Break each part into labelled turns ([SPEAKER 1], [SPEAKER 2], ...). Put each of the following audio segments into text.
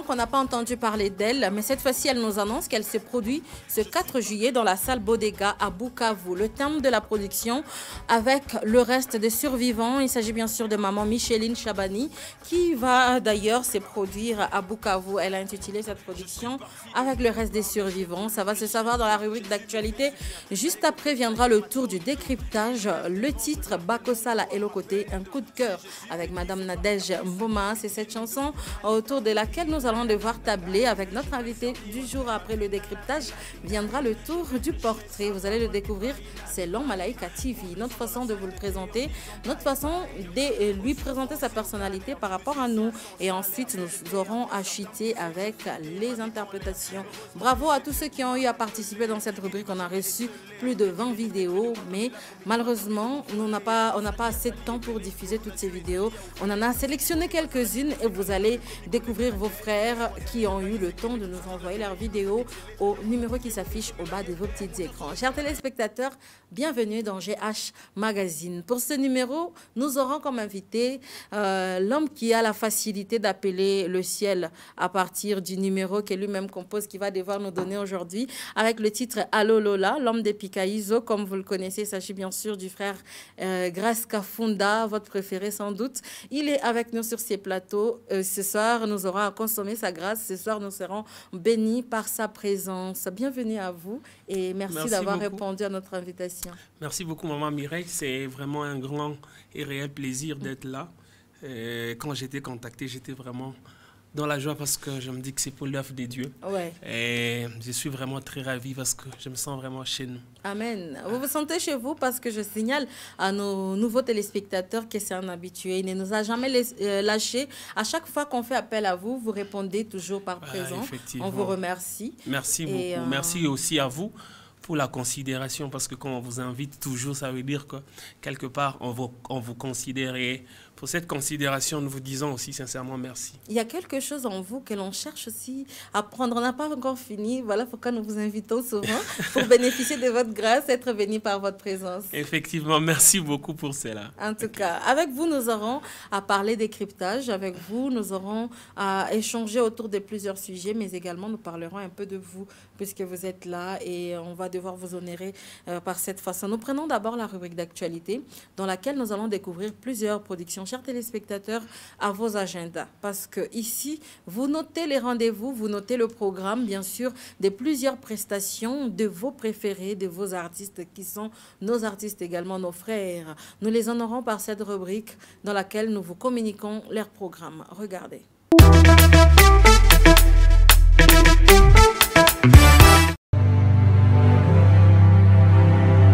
[SPEAKER 1] longtemps qu'on n'a pas entendu parler d'elle, mais cette fois-ci, elle nous annonce qu'elle se produit ce 4 juillet dans la salle Bodega à Bukavu. Le thème de la production, avec le reste des survivants, il s'agit bien sûr de maman Micheline Chabani, qui va d'ailleurs se produire à Bukavu. Elle a intitulé cette production avec le reste des survivants. Ça va se savoir dans la rubrique d'actualité. Juste après viendra le tour du décryptage. Le titre Bakosala et Lokoté, un coup de cœur avec Madame Nadège Mboma. C'est cette chanson autour de laquelle nous allons devoir tabler avec notre invité du jour. Après le décryptage viendra le tour du portrait. Vous allez le découvrir, c'est L'Homme Malaika TV. Notre façon de vous le présenter, notre façon de lui présenter sa personnalité par rapport à nous. Et ensuite, nous aurons à chuter avec les interprétations. Bravo à tous ceux qui ont eu à participer dans cette rubrique. On a reçu plus de 20 vidéos, mais malheureusement, on n'a pas assez de temps pour diffuser toutes ces vidéos. On en a sélectionné quelques-unes et vous allez découvrir vos frères qui ont eu le temps de nous envoyer leurs vidéos au numéro qui s'affiche au bas de vos petits écrans. Chers téléspectateurs, bienvenue dans GH Magazine. Pour ce numéro, nous aurons comme invité l'homme qui a la facilité d'appeler le ciel à partir du numéro que lui-même compose, qui va devoir nous donner aujourd'hui avec le titre Allo Lola, l'homme des Pikaïzo. Comme vous le connaissez, il s'agit bien sûr du frère Grace Kafunda, votre préféré sans doute. Il est avec nous sur ces plateaux. Ce soir, nous aurons à consommer sa grâce. Ce soir, nous serons bénis par sa présence. Bienvenue à vous et merci d'avoir répondu à notre invitation.
[SPEAKER 2] Merci beaucoup, Maman Mireille. C'est vraiment un grand et réel plaisir d'être là. Quand j'étais contacté, j'étais vraiment dans la joie parce que je me dis que c'est pour l'œuvre de Dieu.
[SPEAKER 1] Ouais.
[SPEAKER 2] Et je suis vraiment très ravi parce que je me sens vraiment chez nous.
[SPEAKER 1] Amen. Vous vous sentez chez vous parce que je signale à nos nouveaux téléspectateurs que c'est un habitué. Il ne nous a jamais lâché. À chaque fois qu'on fait appel à vous, vous répondez toujours par présent. On vous remercie.
[SPEAKER 2] Merci beaucoup. Merci aussi à vous pour la considération, parce que quand on vous invite toujours, ça veut dire que quelque part, on vous considère. Et pour cette considération, nous vous disons aussi sincèrement merci.
[SPEAKER 1] Il y a quelque chose en vous que l'on cherche aussi à prendre. On n'a pas encore fini. Voilà pourquoi nous vous invitons souvent pour bénéficier de votre grâce, être bénis par votre présence.
[SPEAKER 2] Effectivement, merci beaucoup pour cela.
[SPEAKER 1] En tout cas, avec vous, nous aurons à parler décryptage. Avec vous, nous aurons à échanger autour de plusieurs sujets, mais également nous parlerons un peu de vous, puisque vous êtes là et on va devoir vous honorer par cette façon. Nous prenons d'abord la rubrique d'actualité dans laquelle nous allons découvrir plusieurs productions. Chers téléspectateurs, à vos agendas, parce que ici, vous notez les rendez-vous, vous notez le programme, bien sûr, de plusieurs prestations de vos préférés, de vos artistes qui sont nos artistes également, nos frères. Nous les honorons par cette rubrique dans laquelle nous vous communiquons leurs programmes. Regardez.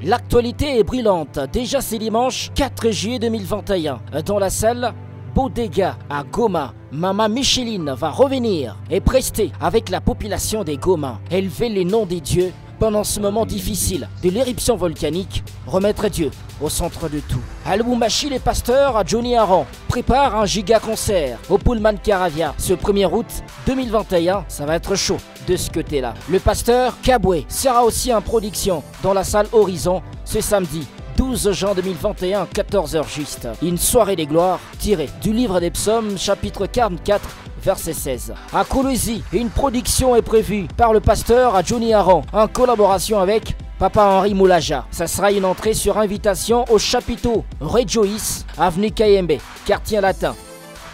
[SPEAKER 3] L'actualité est brûlante. Déjà c'est dimanche 4 juillet 2021. Dans la salle Bodega à Goma, Maman Micheline va revenir et prester avec la population des Goma. Élever les noms des dieux pendant ce moment difficile de l'éruption volcanique. Remettre Dieu au centre de tout. À Lubumbashi, les pasteurs à Johnny Aron préparent un giga concert au Pullman Caravia. Ce 1er août 2021, ça va être chaud de ce côté-là. Le pasteur Kabwe sera aussi en production dans la salle Horizon ce samedi 12 juin 2021, 14h juste. Une soirée des gloires tirée du livre des psaumes, chapitre 44, verset 16. À Kolwezi, une production est prévue par le pasteur à Johnny Aron en collaboration avec Papa Henri Moulaja. Ça sera une entrée sur invitation au chapiteau Rejoice, avenue Kayembe, quartier latin,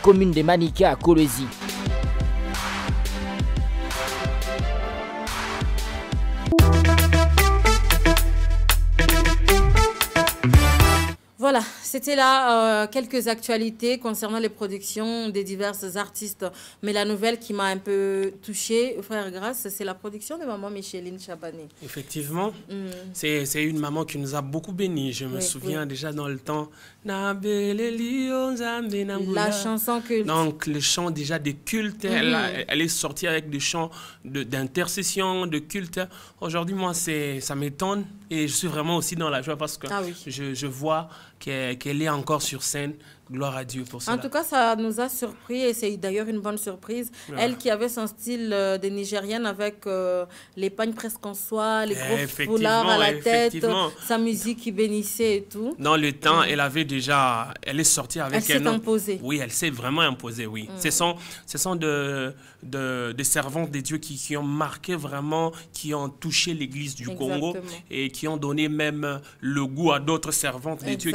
[SPEAKER 3] commune des Manika à Kolwezi.
[SPEAKER 1] Voilà, c'était là quelques actualités concernant les productions des divers artistes. Mais la nouvelle qui m'a un peu touchée, frère Grace, c'est la production de maman Micheline Chabani.
[SPEAKER 2] Effectivement, c'est une maman qui nous a beaucoup bénis. Je me souviens déjà dans le temps. La
[SPEAKER 1] chanson culte.
[SPEAKER 2] Donc, le chant déjà des cultes, elle est sortie avec des chants d'intercession, de culte. Aujourd'hui, moi, ça m'étonne et je suis vraiment aussi dans la joie parce que je vois qu'elle est encore sur scène Gloire à Dieu pour cela.
[SPEAKER 1] En tout cas, ça nous a surpris et c'est d'ailleurs une bonne surprise. Ouais. Elle qui avait son style de Nigérienne avec les pagnes presque en soie, les gros foulards à la tête, sa musique qui bénissait et tout.
[SPEAKER 2] Dans le temps, elle avait déjà... Elle est sortie avec
[SPEAKER 1] elle s'est imposée.
[SPEAKER 2] Oui, elle s'est vraiment imposée, oui. Ce sont des servantes de Dieu qui ont marqué vraiment, qui ont touché l'église du Congo et qui ont donné même le goût à d'autres servantes de Dieu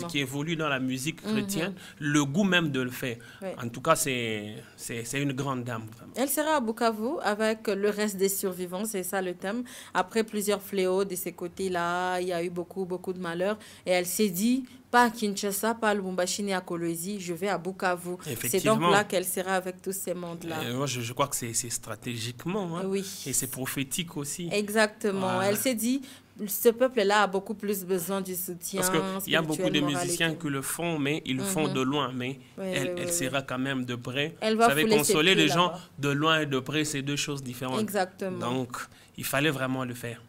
[SPEAKER 2] qui évoluent dans la musique chrétienne, le goût même de le faire. Oui. En tout cas, c'est une grande dame. Vraiment.
[SPEAKER 1] Elle sera à Bukavu avec le reste des survivants, c'est ça le thème. Après plusieurs fléaux de ces côtés-là, il y a eu beaucoup de malheurs. Et elle s'est dit, pas à Kinshasa, pas à Lubumbashi ni à Kolwezi, je vais à Bukavu. C'est donc là qu'elle sera avec tous ces mondes-là.
[SPEAKER 2] Je crois que c'est stratégiquement, hein?
[SPEAKER 1] Oui.
[SPEAKER 2] Et c'est prophétique aussi.
[SPEAKER 1] Exactement. Elle s'est dit, ce peuple-là a beaucoup plus besoin du soutien.
[SPEAKER 2] Parce qu'il y a beaucoup de musiciens qui le font, mais ils le font de loin. Mais elle sera quand même de près.
[SPEAKER 1] Elle va
[SPEAKER 2] consoler les gens de loin et de près, c'est deux choses différentes.
[SPEAKER 1] Exactement.
[SPEAKER 2] Donc, il fallait vraiment le faire.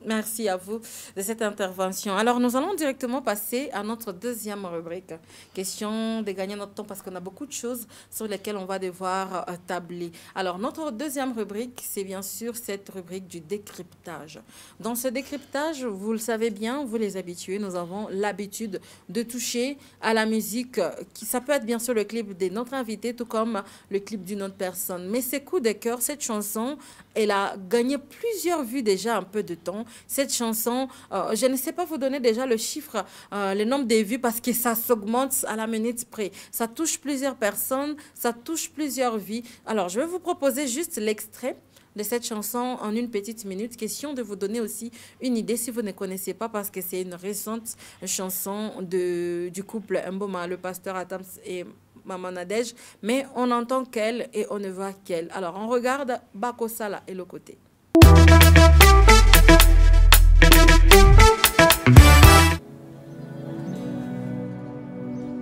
[SPEAKER 1] Merci à vous de cette intervention. Alors, nous allons directement passer à notre deuxième rubrique. Question de gagner notre temps parce qu'on a beaucoup de choses sur lesquelles on va devoir tabler. Alors, notre deuxième rubrique, c'est bien sûr cette rubrique du décryptage. Dans ce décryptage, vous le savez bien, vous les habitués, nous avons l'habitude de toucher à la musique. Ça peut être bien sûr le clip de notre invité, tout comme le clip d'une autre personne. Mais c'est coup de cœur, cette chanson, elle a gagné plusieurs vues déjà un peu de temps. Cette chanson, je ne sais pas vous donner déjà le chiffre, le nombre de vues parce que ça s'augmente à la minute près. Ça touche plusieurs personnes, ça touche plusieurs vies. Alors, je vais vous proposer juste l'extrait de cette chanson en une petite minute. Question de vous donner aussi une idée si vous ne connaissez pas parce que c'est une récente chanson du couple Mboma, le pasteur Atams et Maman Nadège. Mais on entend qu'elle et on ne voit qu'elle. Alors, on regarde Bakosala et le côté.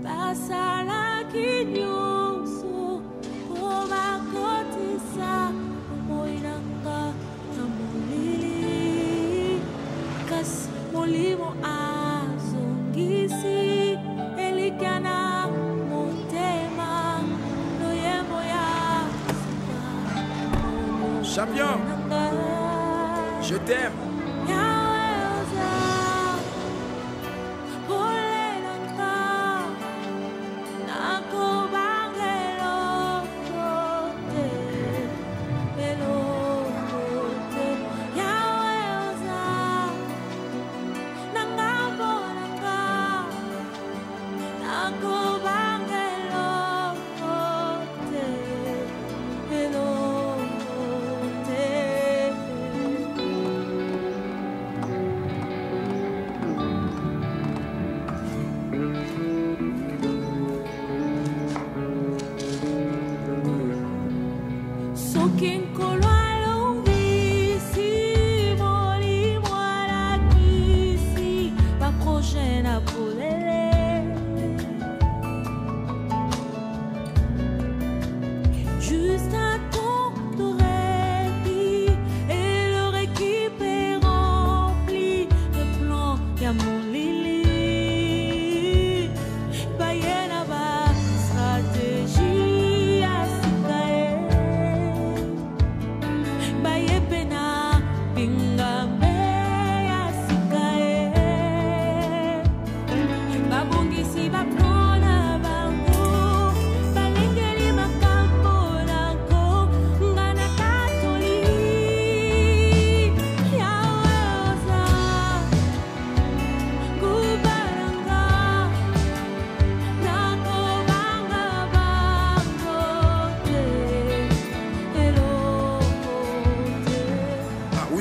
[SPEAKER 4] Basala kinyoso omakotisa moinanga namulili kas molimo azongisi elikana motema noyemo ya
[SPEAKER 5] champion, je t'aime.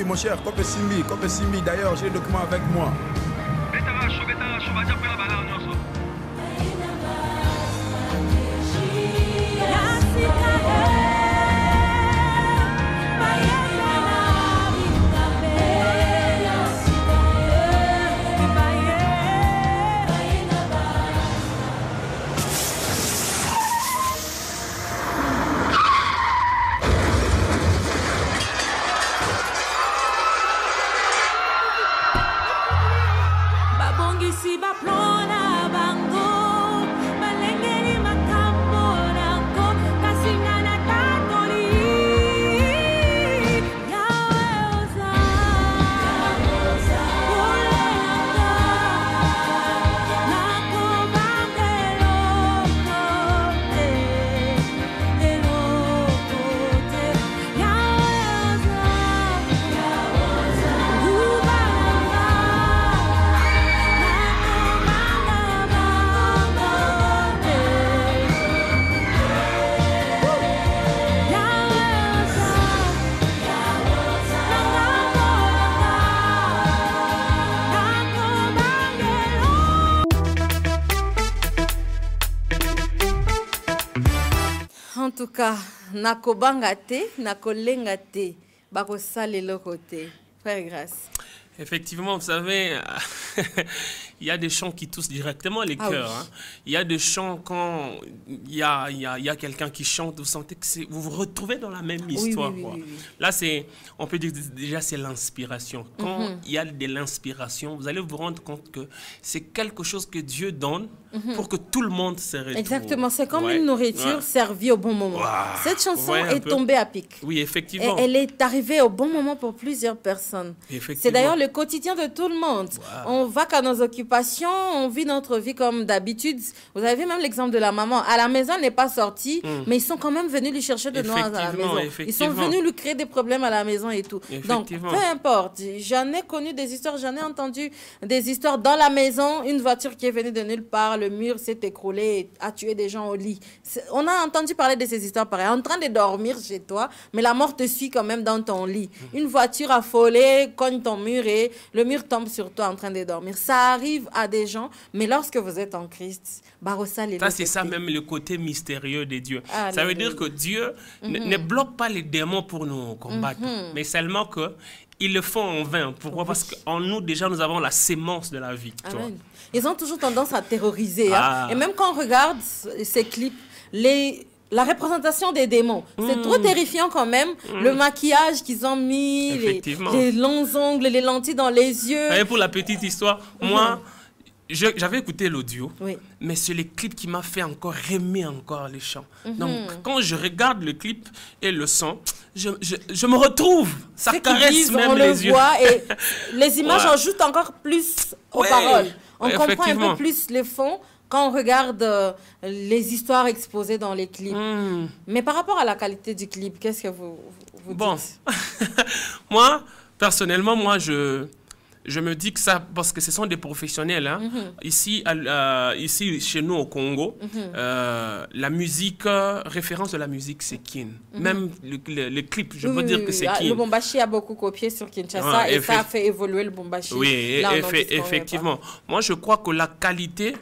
[SPEAKER 5] Mon cher, Kope Simbi, d'ailleurs j'ai le document avec moi.
[SPEAKER 1] tout cas, nakobanga te, nakolenga te, bakosalelo kote. Frère Grâce.
[SPEAKER 2] Effectivement, vous savez, il y a des chants qui touchent directement les cœurs.
[SPEAKER 1] Oui.
[SPEAKER 2] Hein. Il y a des chants quand il y a quelqu'un qui chante, vous sentez que vous vous retrouvez dans la même histoire.
[SPEAKER 1] Oui.
[SPEAKER 2] Là, on peut dire déjà c'est l'inspiration. Quand il y a de l'inspiration, vous allez vous rendre compte que c'est quelque chose que Dieu donne pour que tout le monde se retrouve.
[SPEAKER 1] Exactement, c'est comme une nourriture servie au bon moment. Cette chanson est tombée à pic.
[SPEAKER 2] Oui, effectivement.
[SPEAKER 1] Et elle est arrivée au bon moment pour plusieurs personnes. C'est d'ailleurs le quotidien de tout le monde. On va qu'à nos occupations, on vit notre vie comme d'habitude. Vous avez vu même l'exemple de la maman. À la maison, elle n'est pas sortie, mais ils sont quand même venus lui chercher de noix à la maison. Ils sont venus lui créer des problèmes à la maison et tout. Donc, peu importe. J'en ai connu des histoires, j'en ai entendu des histoires dans la maison. Une voiture qui est venue de nulle part, le mur s'est écroulé et a tué des gens au lit. On a entendu parler de ces histoires pareilles. En train de dormir chez toi, mais la mort te suit quand même dans ton lit. Une voiture affolée cogne ton mur et le mur tombe sur toi en train de dormir. Ça arrive à des gens, mais lorsque vous êtes en Christ, ça
[SPEAKER 2] c'est ça même le côté mystérieux de Dieu. Ça veut dire que Dieu ne bloque pas les démons pour nous combattre, mais seulement que ils le font en vain. Pourquoi? Parce qu'en nous, déjà, nous avons la sémence de la victoire.
[SPEAKER 1] Amen. Ils ont toujours tendance à terroriser. Hein? Et même quand on regarde ces clips, la représentation des démons, c'est trop terrifiant quand même. Le maquillage qu'ils ont mis, les longs ongles, les lentilles dans les yeux.
[SPEAKER 2] Et pour la petite histoire, moi, j'avais écouté l'audio, mais c'est le clip qui m'a fait encore aimer encore les chants. Donc, quand je regarde le clip et le son, je me retrouve. Ça caresse même les yeux.
[SPEAKER 1] Voit et les images ajoutent encore plus aux paroles. On comprend un peu plus les fonds quand on regarde les histoires exposées dans les clips. Mais par rapport à la qualité du clip, qu'est-ce que vous dites?
[SPEAKER 2] Moi, personnellement, je me dis que ça, parce que ce sont des professionnels. Hein. Ici, chez nous au Congo, la musique, référence de la musique, c'est Kin. Même le clip, je peux dire que c'est Kin.
[SPEAKER 1] Le Bombashi a beaucoup copié sur Kinshasa et ça a fait évoluer le Bombashi.
[SPEAKER 2] Oui, effectivement. Moi, je crois que la qualité...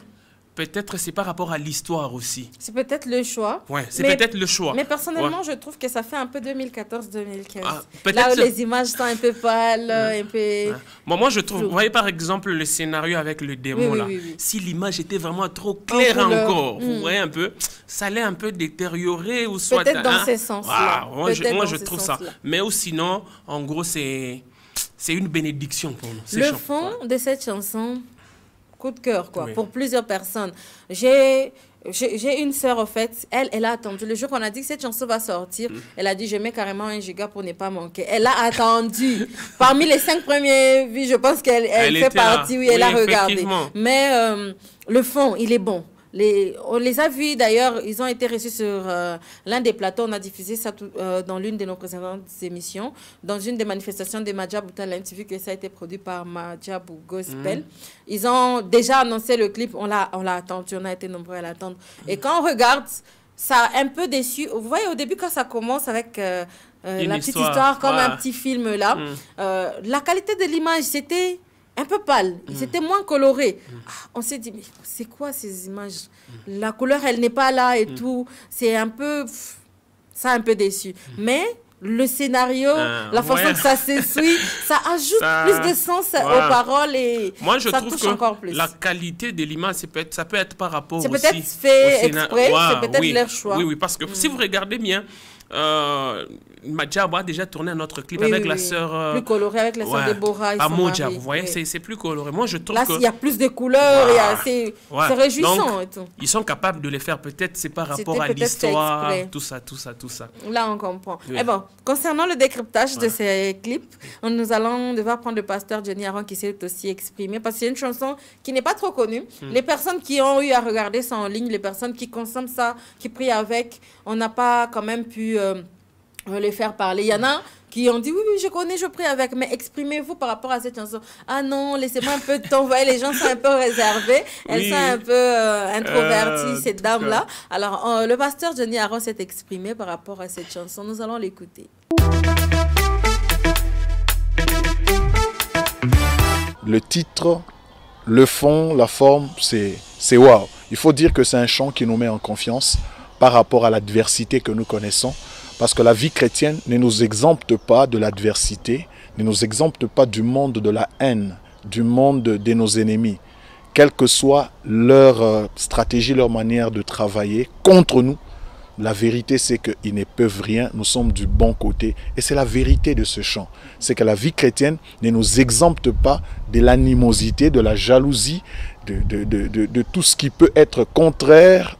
[SPEAKER 2] Peut-être c'est par rapport à l'histoire aussi.
[SPEAKER 1] C'est peut-être le choix.
[SPEAKER 2] Ouais, c'est peut-être le choix.
[SPEAKER 1] Mais personnellement, je trouve que ça fait un peu 2014-2015. Là où les images sont un peu pâles, un peu...
[SPEAKER 2] Bon, moi, je trouve... Vous voyez par exemple le scénario avec le démon là. Si l'image était vraiment trop claire encore, vous voyez un peu, ça allait un peu détériorer ou soit...
[SPEAKER 1] Peut-être dans ces sens-là.
[SPEAKER 2] Moi, je trouve ça. Mais sinon, en gros, c'est une bénédiction pour nous.
[SPEAKER 1] Le fond de cette chanson... coup de cœur, quoi, pour plusieurs personnes. J'ai une sœur, au fait, elle a attendu. Le jour qu'on a dit que cette chanson va sortir, elle a dit, je mets carrément 1 giga pour ne pas manquer. Elle a attendu. Parmi les 5 premiers vues, je pense qu'elle fait partie, elle a regardé. Mais le fond, il est bon. On les a vus d'ailleurs, ils ont été reçus sur l'un des plateaux. On a diffusé ça dans l'une de nos précédentes émissions, dans une des manifestations de Madjabou Talent. Tu as vu que ça a été produit par Madjabou Gospel. Ils ont déjà annoncé le clip, on l'a attendu, on a été nombreux à l'attendre. Et quand on regarde, ça a un peu déçu. Vous voyez, au début, quand ça commence avec la petite histoire, comme un petit film là, la qualité de l'image, c'était... un peu pâle, c'était moins coloré. On s'est dit, mais c'est quoi ces images? La couleur, elle n'est pas là et tout. C'est un peu... ça a un peu déçu. Mais le scénario, la façon que ça s'essuie, ça ajoute plus de sens aux paroles et
[SPEAKER 2] moi, je
[SPEAKER 1] ça
[SPEAKER 2] trouve
[SPEAKER 1] touche
[SPEAKER 2] que
[SPEAKER 1] encore plus.
[SPEAKER 2] La qualité de l'image, ça peut être par rapport aussi...
[SPEAKER 1] C'est peut-être fait exprès, c'est peut-être leur choix.
[SPEAKER 2] Oui, parce que si vous regardez bien... Madjabou a déjà tourné un autre clip avec la sœur...
[SPEAKER 1] plus coloré, avec la sœur Déborah et son
[SPEAKER 2] Moja,
[SPEAKER 1] mari.
[SPEAKER 2] vous voyez, c'est plus coloré. Moi, je trouve
[SPEAKER 1] là,
[SPEAKER 2] que...
[SPEAKER 1] il y a plus de couleurs, c'est réjouissant.
[SPEAKER 2] Donc,
[SPEAKER 1] et tout.
[SPEAKER 2] Ils sont capables de les faire, peut-être, c'est par rapport à l'histoire, tout ça.
[SPEAKER 1] Là, on comprend. Et bon, concernant le décryptage de ces clips, nous allons devoir prendre le pasteur Johnny Aron qui s'est aussi exprimé, parce que c'est une chanson qui n'est pas trop connue. Les personnes qui ont eu à regarder ça en ligne, les personnes qui consomment ça, qui prient avec, on n'a pas quand même pu... les faire parler. Il y en a qui ont dit, oui, je connais, je prie avec, mais exprimez-vous par rapport à cette chanson. Ah non, laissez-moi un peu de temps. Vous voyez, les gens sont un peu réservés. Elles sont un peu introverties, cette dame-là. Alors, le pasteur Johnny Aron s'est exprimé par rapport à cette chanson. Nous allons l'écouter.
[SPEAKER 6] Le titre, le fond, la forme, c'est waouh. Il faut dire que c'est un chant qui nous met en confiance. par rapport à l'adversité que nous connaissons. Parce que la vie chrétienne ne nous exempte pas de l'adversité, ne nous exempte pas du monde de la haine, du monde de nos ennemis. Quelle que soit leur stratégie, leur manière de travailler contre nous, la vérité c'est qu'ils ne peuvent rien, nous sommes du bon côté. Et c'est la vérité de ce chant. C'est que la vie chrétienne ne nous exempte pas de l'animosité, de la jalousie, de tout ce qui peut être contraire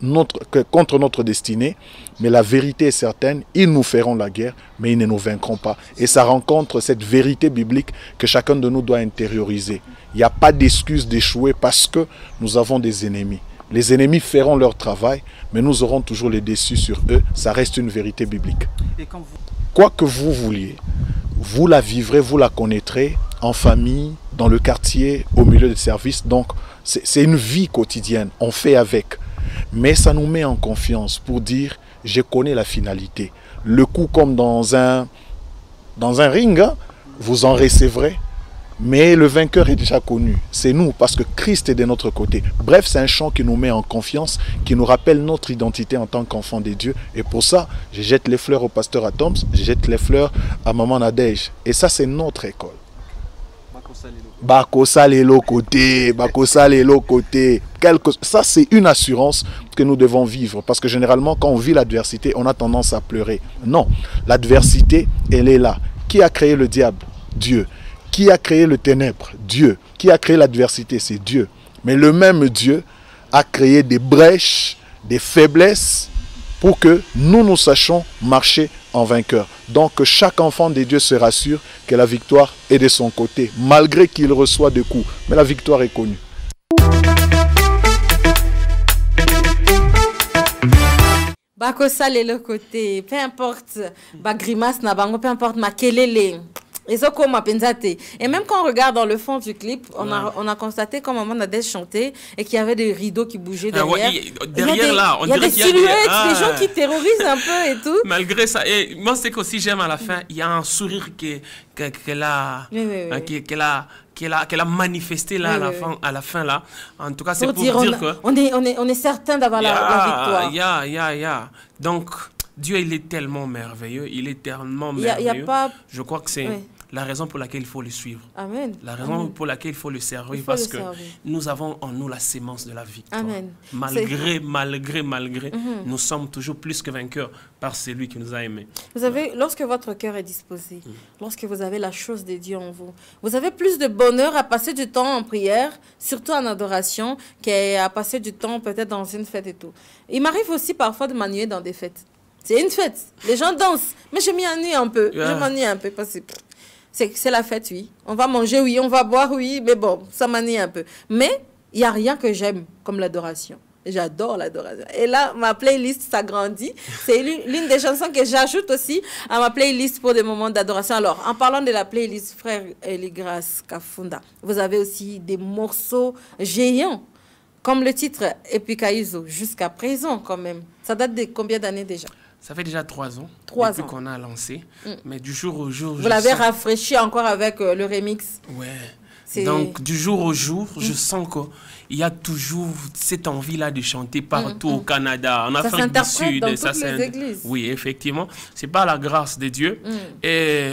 [SPEAKER 6] contre notre destinée. Mais la vérité est certaine, ils nous feront la guerre, mais ils ne nous vaincront pas. Et ça rencontre cette vérité biblique que chacun de nous doit intérioriser. Il n'y a pas d'excuse d'échouer parce que nous avons des ennemis. Les ennemis feront leur travail, mais nous aurons toujours les déçus sur eux. Ça reste une vérité biblique. Quoi que vous vouliez, vous la vivrez, vous la connaîtrez en famille, dans le quartier, au milieu de service. Donc, c'est une vie quotidienne. On fait avec. Mais ça nous met en confiance pour dire, je connais la finalité. Le coup comme dans un ring, hein, vous en recevrez. Mais le vainqueur est déjà connu. C'est nous, parce que Christ est de notre côté. Bref, c'est un chant qui nous met en confiance, qui nous rappelle notre identité en tant qu'enfant de Dieu. Et pour ça, je jette les fleurs au pasteur Atoms, je jette les fleurs à Maman Nadège. Et ça, c'est notre école. Bakosa Lelo côté, Bakosa Lelo côté. Ça, c'est une assurance que nous devons vivre. Parce que généralement, quand on vit l'adversité, on a tendance à pleurer. Non, l'adversité, elle est là. Qui a créé le diable? Dieu. Qui a créé le ténèbre? Dieu. Qui a créé l'adversité? C'est Dieu. Mais le même Dieu a créé des brèches, des faiblesses pour que nous sachions marcher en vainqueur. Donc que chaque enfant de Dieu se rassure que la victoire est de son côté, malgré qu'il reçoit des coups. Mais la victoire est connue.
[SPEAKER 1] Bakosa le côté, peu importe ba grimace na bango, peu importe ma kelele. Et même quand on regarde dans le fond du clip, on a constaté qu'à un moment on a des chanté et qu'il y avait des rideaux qui bougeaient derrière.
[SPEAKER 2] Derrière là, on
[SPEAKER 1] dirait
[SPEAKER 2] qu'il y a des
[SPEAKER 1] silhouettes, des gens qui terrorisent un peu et tout.
[SPEAKER 2] Malgré ça, et moi c'est qu'aussi j'aime à la fin, il y a un sourire qu'elle a, qu'elle a manifesté là à la fin là. En tout cas, c'est pour dire que
[SPEAKER 1] on est certain d'avoir la victoire.
[SPEAKER 2] Donc Dieu, il est tellement merveilleux, il est tellement merveilleux. Je crois que c'est la raison pour laquelle il faut le suivre.
[SPEAKER 1] Amen.
[SPEAKER 2] La raison pour laquelle il faut le servir, parce que nous avons en nous la sémence de la victoire.
[SPEAKER 1] Amen.
[SPEAKER 2] Malgré, nous sommes toujours plus que vainqueurs par celui qui nous a aimés.
[SPEAKER 1] Vous avez, lorsque votre cœur est disposé, lorsque vous avez la chose de Dieu en vous, vous avez plus de bonheur à passer du temps en prière, surtout en adoration, qu'à passer du temps peut-être dans une fête et tout. Il m'arrive aussi parfois de m'ennuyer dans des fêtes. C'est une fête, les gens dansent, mais je m'ennuie un peu. Je m'ennuie un peu parce que c'est la fête, oui. On va manger, oui, on va boire, oui, mais bon, ça m'ennuie un peu. Mais il n'y a rien que j'aime comme l'adoration. J'adore l'adoration. Et là, ma playlist s'agrandit. C'est l'une des chansons que j'ajoute aussi à ma playlist pour des moments d'adoration. Alors, en parlant de la playlist Frère Eligras Kafunda, vous avez aussi des morceaux géants, comme le titre Epikaizo, jusqu'à présent quand même. Ça date de combien d'années déjà?
[SPEAKER 2] Ça fait déjà 3 ans.
[SPEAKER 1] 3 ans.
[SPEAKER 2] Depuis qu'on a lancé. Mais du jour au jour...
[SPEAKER 1] Vous l'avez rafraîchi encore avec le remix.
[SPEAKER 2] Ouais. Donc, du jour au jour, je sens qu'il y a toujours cette envie-là de chanter partout au Canada, en Afrique du Sud.
[SPEAKER 1] Dans toutes les églises.
[SPEAKER 2] Oui, effectivement. C'est par la grâce de Dieu. Et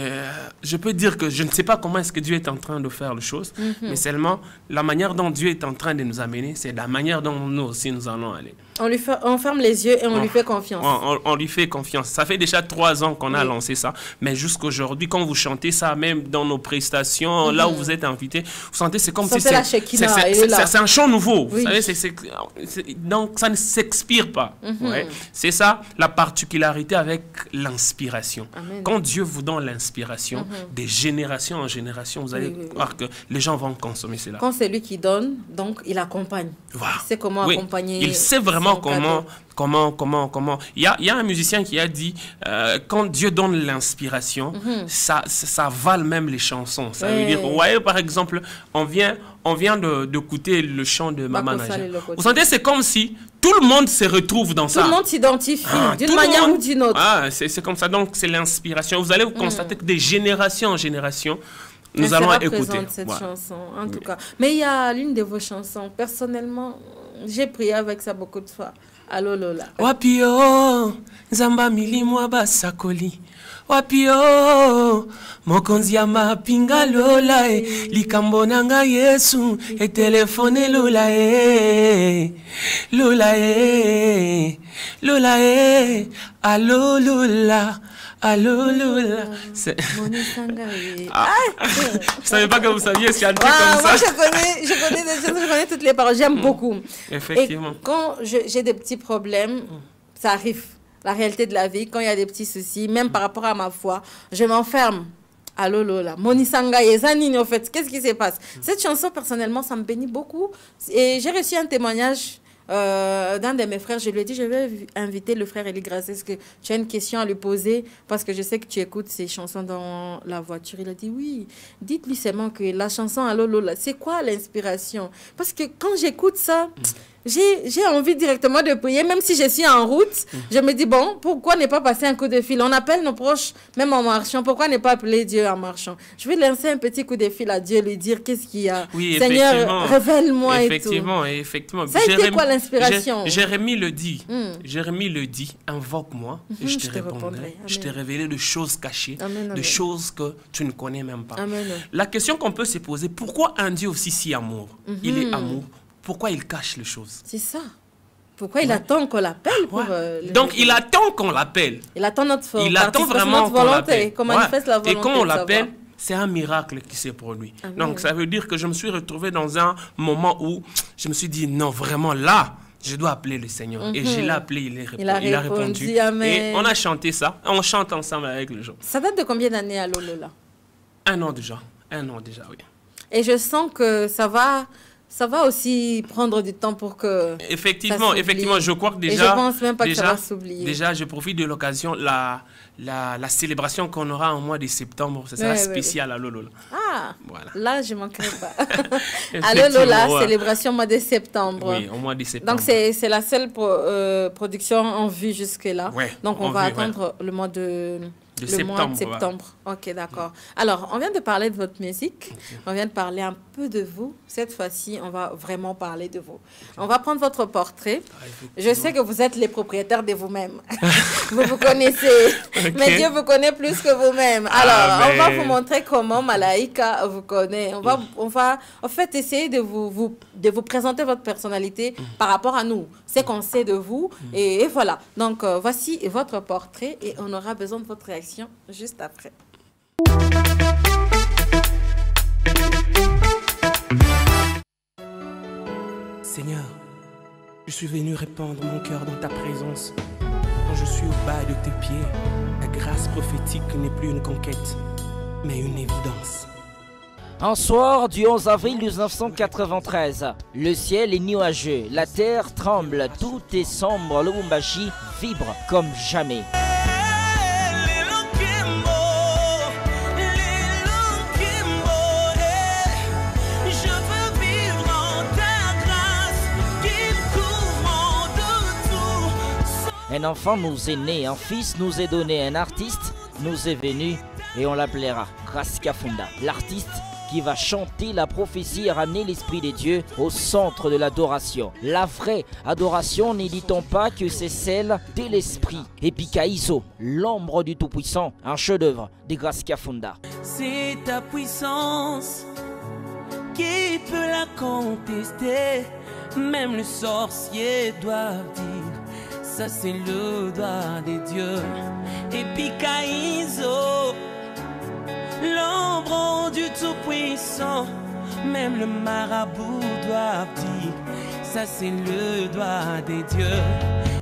[SPEAKER 2] je peux dire que je ne sais pas comment est-ce que Dieu est en train de faire les choses, mais seulement la manière dont Dieu est en train de nous amener, c'est la manière dont nous aussi nous allons aller.
[SPEAKER 1] On ferme les yeux et on lui fait confiance.
[SPEAKER 2] On lui fait confiance. Ça fait déjà 3 ans qu'on a lancé ça. Mais jusqu'aujourd'hui, quand vous chantez ça, même dans nos prestations, là où vous êtes invités, vous sentez c'est comme si c'est un chant nouveau. Vous savez, donc ça ne s'expire pas. C'est ça la particularité avec l'inspiration. Quand Dieu vous donne l'inspiration, de génération en génération, vous allez voir que les gens vont consommer cela.
[SPEAKER 1] Quand c'est lui qui donne, donc il accompagne.
[SPEAKER 2] Voilà.
[SPEAKER 1] Il sait comment accompagner.
[SPEAKER 2] Il sait vraiment comment. Il y a un musicien qui a dit quand Dieu donne l'inspiration, ça vale même les chansons. Ça veut dire, vous voyez, par exemple, on vient d'écouter le chant de Maman Naja. Vous sentez, c'est comme si tout le monde se retrouve dans ça.
[SPEAKER 1] Tout le monde s'identifie d'une manière ou d'une autre.
[SPEAKER 2] C'est comme ça, donc c'est l'inspiration. Vous allez vous constater que de génération en génération, nous allons écouter
[SPEAKER 1] cette chanson, en tout cas. Mais il y a l'une de vos chansons, personnellement, j'ai prié avec ça beaucoup de fois. Allô Lola.
[SPEAKER 2] Wapio, Zamba milimo basakoli. Wapio, mokonzi ya mapinga Lola likambo nanga Yesu telefone Lola Lola Lola allo Lola. Allô Lola. Je savais pas que vous saviez chanter comme ça.
[SPEAKER 1] Moi je connais toutes les paroles, j'aime beaucoup.
[SPEAKER 2] Effectivement.
[SPEAKER 1] Et quand j'ai des petits problèmes, ça arrive. La réalité de la vie, quand il y a des petits soucis, même par rapport à ma foi, je m'enferme. Allô Lola, Monisanga Zanini, en fait, qu'est-ce qui se passe? Cette chanson, personnellement, ça me bénit beaucoup. Et j'ai reçu un témoignage d'un de mes frères. Je lui ai dit, je vais inviter le frère Eli Grasset. Est-ce que tu as une question à lui poser? Parce que je sais que tu écoutes ces chansons dans la voiture. Il a dit, oui, dites-lui seulement que la chanson Allô Lola, c'est quoi l'inspiration? Parce que quand j'écoute ça, j'ai envie directement de prier, même si je suis en route. Je me dis, bon, pourquoi ne pas passer un coup de fil? On appelle nos proches, même en marchant. Pourquoi ne pas appeler Dieu en marchant? Je vais lancer un petit coup de fil à Dieu, lui dire qu'est-ce qu'il y a.
[SPEAKER 2] Oui,
[SPEAKER 1] Seigneur, révèle-moi et tout.
[SPEAKER 2] Effectivement.
[SPEAKER 1] Ça a été quoi l'inspiration?
[SPEAKER 2] Jérémie le dit. Jérémie le dit, invoque-moi et je te répondrai. Je te révélerai de choses cachées, de choses que tu ne connais même pas.
[SPEAKER 1] Amen.
[SPEAKER 2] La question qu'on peut se poser, pourquoi un Dieu aussi si amour? Il est amour. Pourquoi il cache les choses?
[SPEAKER 1] C'est ça. Pourquoi il attend qu'on l'appelle pour
[SPEAKER 2] Donc il attend qu'on l'appelle.
[SPEAKER 1] Il attend notre
[SPEAKER 2] Il attend vraiment qu'on l'appelle.
[SPEAKER 1] Qu'on manifeste la volonté.
[SPEAKER 2] Et quand on l'appelle, c'est un miracle qui s'est produit. Donc ça veut dire que je me suis retrouvé dans un moment où je me suis dit non, vraiment là, je dois appeler le Seigneur. Et je l'ai appelé, il a répondu.
[SPEAKER 1] Amen.
[SPEAKER 2] Et on a chanté ça. On chante ensemble avec les gens.
[SPEAKER 1] Ça date de combien d'années à Lola?
[SPEAKER 2] 1 an déjà. 1 an déjà, oui.
[SPEAKER 1] Et je sens que ça va aussi prendre du temps pour que
[SPEAKER 2] effectivement, je crois que déjà...
[SPEAKER 1] Et je pense même pas que ça va s'oublier.
[SPEAKER 2] Déjà, je profite de l'occasion, la célébration qu'on aura au mois de septembre, ça sera spécial à Lola.
[SPEAKER 1] Ah, voilà. Là, je ne manquerai pas. À
[SPEAKER 2] Lola,
[SPEAKER 1] célébration au mois de septembre.
[SPEAKER 2] Oui, au mois de septembre.
[SPEAKER 1] Donc, c'est la seule production en vue jusque-là.
[SPEAKER 2] Ouais,
[SPEAKER 1] donc, on va attendre le mois de... mois de septembre. Ok, d'accord. Alors, on vient de parler de votre musique. On vient de parler un peu de vous. Cette fois-ci, on va vraiment parler de vous. On va prendre votre portrait. Je sais que vous êtes les propriétaires de vous-même. Vous vous connaissez. Mais Dieu vous connaît plus que vous-même. Alors, on va vous montrer comment Malaika vous connaît. On va en fait essayer de vous présenter votre personnalité par rapport à nous. C'est qu'on sait de vous. Et voilà. Donc, voici votre portrait et on aura besoin de votre réaction juste après.
[SPEAKER 2] Seigneur, je suis venu répandre mon cœur dans ta présence. Quand je suis au bas de tes pieds, la grâce prophétique n'est plus une conquête, mais une évidence.
[SPEAKER 3] Un soir du 11 avril 1993, le ciel est nuageux, la terre tremble, tout est sombre, le Lubumbashi vibre comme jamais. Un enfant nous est né, un fils nous est donné, un artiste nous est venu et on l'appellera Gracia Funda. L'artiste qui va chanter la prophétie et ramener l'Esprit de Dieu au centre de l'adoration. La vraie adoration, n'éditons pas que c'est celle de l'Esprit. Epikaizo, l'ombre du Tout-Puissant, un chef-d'œuvre de Gracia Funda.
[SPEAKER 7] C'est ta puissance qui peut la contester, même le sorcier doit dire. Ça c'est le doigt des dieux. Epikaizo, l'ombre du Tout-Puissant, même le marabout doit dire. Ça c'est le doigt des dieux.